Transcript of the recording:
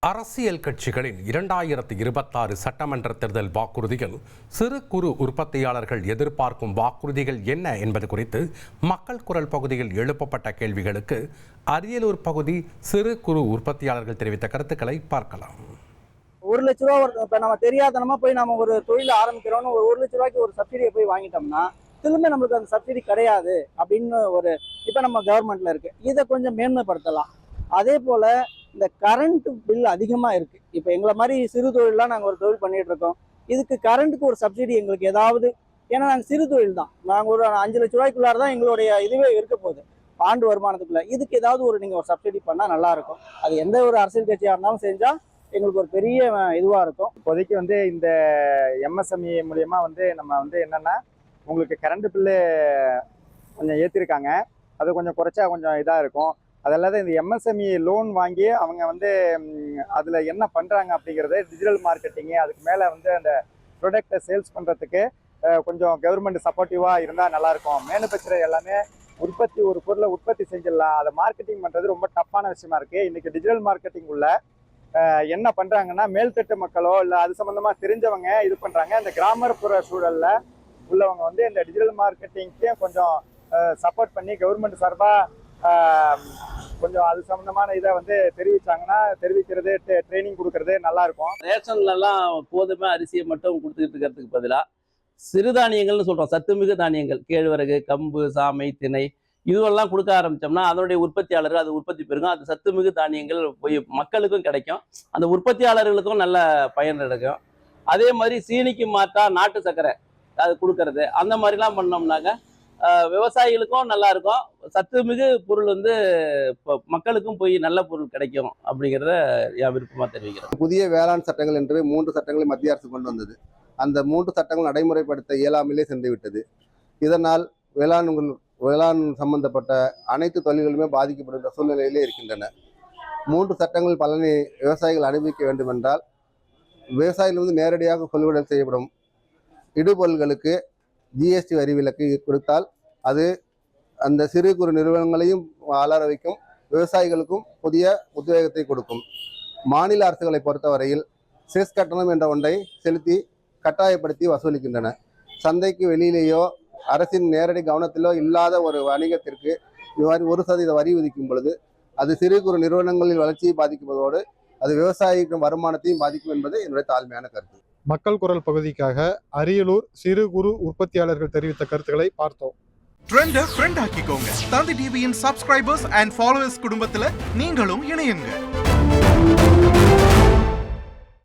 அரசியல் கட்சிகளின் 2026 சட்டமன்ற தேர்தல் வாக்குறுதிகள் சிறு குறு உற்பத்தியாளர்கள் எதிர்பார்க்கும் வாக்குறுதிகள் என்ன என்பது குறித்து மக்கள் குரல் பகுதியில் எழுப்பப்பட்ட கேள்விகளுக்கு அரியலூர் பகுதி சிறு குறு உற்பத்தியாளர்கள் தெரிவித்த கருத்துக்களை பார்க்கலாம். 1 லட்ச ரூபா இப்போ நம்ம தெரியாதனமா போய் நம்ம ஒரு தொழில் ஆரம்பிக்கிறோம்னு ஒரு 1 லட்ச ரூபாய்க்கு ஒரு சப்சிடியை போய் வாங்கிட்டோம்னா திரும்ப நம்மளுக்கு அந்த சப்சிடி கிடையாது அப்படின்னு இப்போ நம்ம கவர்மெண்ட்ல இருக்கு. இதை கொஞ்சம் மேன்மைப்படுத்தலாம். அதே போல இந்த கரண்ட் பில் அதிகமாக இருக்குது. இப்போ எங்களை மாதிரி சிறு தொழிலாம் நாங்கள் ஒரு தொழில் பண்ணிகிட்டு இருக்கோம். இதுக்கு கரண்ட்டுக்கு ஒரு சப்சிடி எங்களுக்கு ஏதாவது, ஏன்னா நாங்கள் சிறு தொழில் தான், நாங்கள் ஒரு 5 லட்ச ரூபாய்க்குள்ளார தான் எங்களுடைய இதுவே இருக்க போகுது ஆண்டு வருமானத்துக்குள்ள. இதுக்கு ஏதாவது நீங்கள் ஒரு சப்சிடி பண்ணால் நல்லாயிருக்கும். அது எந்த ஒரு அரசியல் கட்சியாக இருந்தாலும் செஞ்சால் எங்களுக்கு ஒரு பெரிய இதுவாக இருக்கும். இப்போதைக்கு இந்த எம்எஸ்எம்இ மூலயமா நம்ம என்னென்னா உங்களுக்கு கரண்ட் பில்லு கொஞ்சம் ஏற்றிருக்காங்க. அது கொஞ்சம் குறைச்சா கொஞ்சம் இதாக இருக்கும். அதல்லாத இந்த எம்எஸ்எம்இ லோன் வாங்கி அவங்க அதில் என்ன பண்ணுறாங்க அப்படிங்கிறது டிஜிட்டல் மார்க்கெட்டிங்கு, அதுக்கு மேலே அந்த ப்ராடக்டை சேல்ஸ் பண்ணுறதுக்கு கொஞ்சம் கவர்மெண்ட் சப்போர்ட்டிவாக இருந்தால் நல்லாயிருக்கும். மேனுஃபேக்சரர் எல்லாமே ஒரு பொருளை உற்பத்தி செஞ்சிடலாம். அதை மார்க்கெட்டிங் பண்ணுறது ரொம்ப டஃப்பான விஷயமா இருக்குது. இன்றைக்கி டிஜிட்டல் மார்க்கெட்டிங் உள்ள என்ன பண்ணுறாங்கன்னா மேல்தட்டு மக்களோ இல்லை அது சம்மந்தமாக தெரிஞ்சவங்க இது பண்ணுறாங்க. இந்த கிராமப்புற சூழலில் உள்ளவங்க இந்த டிஜிட்டல் மார்க்கெட்டிங்க்கு கொஞ்சம் சப்போர்ட் பண்ணி கவர்மெண்ட் சார்பாக கொஞ்சம் அது சம்பந்தமான இதை தெரிவிச்சாங்கன்னா தெரிவிக்கிறது ட்ரைனிங் கொடுக்கறது நல்லா இருக்கும். ரேஷன்லாம் கோதுமை அரிசியை மட்டும் கொடுத்துக்கிட்டு இருக்கிறதுக்கு பதிலாக சிறுதானியங்கள்னு சொல்றோம், சத்துமிகு தானியங்கள், கேழ்வரகு, கம்பு, சாமை, திணை இதுவெல்லாம் கொடுக்க ஆரம்பிச்சோம்னா அதனுடைய உற்பத்தியாளர்கள் அது உற்பத்தி பெருகும். அது சத்துமிகு தானியங்கள் போய் மக்களுக்கும் கிடைக்கும், அந்த உற்பத்தியாளர்களுக்கும் நல்ல பயன் கிடைக்கும். அதே மாதிரி சீனிக்கு மாற்றா நாட்டு சர்க்கரை அது கொடுக்கறது, அந்த மாதிரிலாம் பண்ணோம்னாக்க விவசாயிகளுக்கும் நல்லா இருக்கும். சத்துமிகு பொருள் மக்களுக்கும் போய் நல்ல பொருள் கிடைக்கும் அப்படிங்கிறத என் விருப்பமாக தெரிவிக்கிறேன். புதிய வேளாண் சட்டங்கள் என்று 3 சட்டங்களை மத்திய அரசு கொண்டு வந்தது. அந்த 3 சட்டங்கள் நடைமுறைப்படுத்த இயலாமலே சென்று விட்டது. இதனால் வேளாண் சம்பந்தப்பட்ட அனைத்து தொழில்களுமே பாதிக்கப்படுகின்ற சூழ்நிலையிலே இருக்கின்றன. 3 சட்டங்கள் பலனை விவசாயிகள் அனுபவிக்க வேண்டும் என்றால் விவசாயிகள் நேரடியாக கொள்முதல் செய்யப்படும் இடுபொருள்களுக்கு ஜிஎஸ்டி வரி விலக்கு கொடுத்தால் அது அந்த சிறு குறு நிறுவனங்களையும் வளர வைக்கும், விவசாயிகளுக்கும் புதிய உத்வேகத்தை கொடுக்கும். மாநில அரசுகளை பொறுத்தவரையில் செஸ் கட்டணம் என்ற ஒன்றை செலுத்தி கட்டாயப்படுத்தி வசூலிக்கின்றன. சந்தைக்கு வெளியிலேயோ அரசின் நேரடி கவனத்திலோ இல்லாத ஒரு வணிகத்திற்கு இவ்வாறு 1% வரி விதிக்கும் பொழுது அது சிறு குறு நிறுவனங்களின் வளர்ச்சியை பாதிக்குவதோடு அது விவசாயிக்கும் வருமானத்தையும் பாதிக்கும் என்பது என்னுடைய தாழ்மையான கருத்து. மக்கள் குரல் பகுதிக்காக அரியலூர் சிறு குறு உற்பத்தியாளர்கள் தெரிவித்த கருத்துக்களை பார்த்தோம். ட்ரெண்டை ஃப்ரெண்ட் ஆக்கிக்கோங்க. தந்தி டிவியின் சப்ஸ்கிரைபர்ஸ் அண்ட் ஃபாலோவர்ஸ் குடும்பத்தில் நீங்களும் இணையுங்க.